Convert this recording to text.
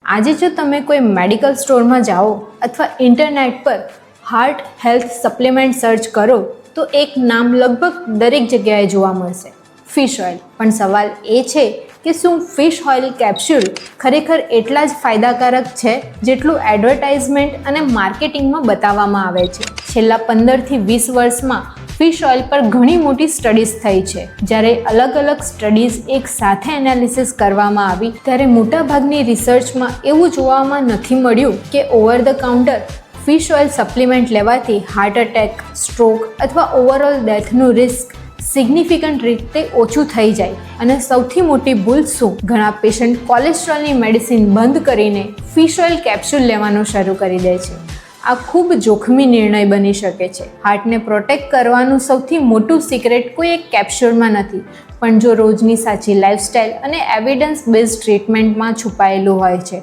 આજે જો તમે કોઈ મેડિકલ સ્ટોરમાં જાઓ અથવા ઇન્ટરનેટ પર હાર્ટ હેલ્થ સપ્લિમેન્ટ સર્ચ કરો તો એક નામ લગભગ દરેક જગ્યાએ જોવા મળશે, ફિશ ઓઇલ. પણ સવાલ એ છે કે શું ફિશ ઓઇલ કેપ્સ્યુલ ખરેખર એટલા જ ફાયદાકારક છે જેટલું એડવર્ટાઇઝમેન્ટ અને માર્કેટિંગમાં બતાવવામાં આવે છે? છેલ્લા 15થી 20 વર્ષમાં ફિશ ઓઇલ પર ઘણી મોટી સ્ટડીઝ થઈ છે. જ્યારે અલગ અલગ સ્ટડીઝ એક સાથે એનાલિસિસ કરવામાં આવી ત્યારે મોટાભાગની રિસર્ચમાં એવું જોવામાં નથી મળ્યું કે over the counter fish oil supplement લેવાથી હાર્ટ એટેક, સ્ટ્રોક અથવા ઓવરઓલ ડેથનું રિસ્ક સિગ્નિફિકન્ટ રીતે ઓછું થઈ જાય. અને સૌથી મોટી ભૂલ શું? ઘણા પેશન્ટ કોલેસ્ટ્રોલની મેડિસિન બંધ કરીને ફિશ ઓઇલ કેપ્સ્યુલ લેવાનું શરૂ કરી દે છે. આ ખૂબ જોખમી નિર્ણય બની શકે છે. હાર્ટને પ્રોટેક્ટ કરવાનું સૌથી મોટું સિક્રેટ કોઈ એક કેપ્સ્યુલમાં નથી, પણ જો રોજની સાચી લાઇફસ્ટાઇલ અને એવિડન્સ બેઝડ ટ્રીટમેન્ટમાં છુપાયેલું હોય છે.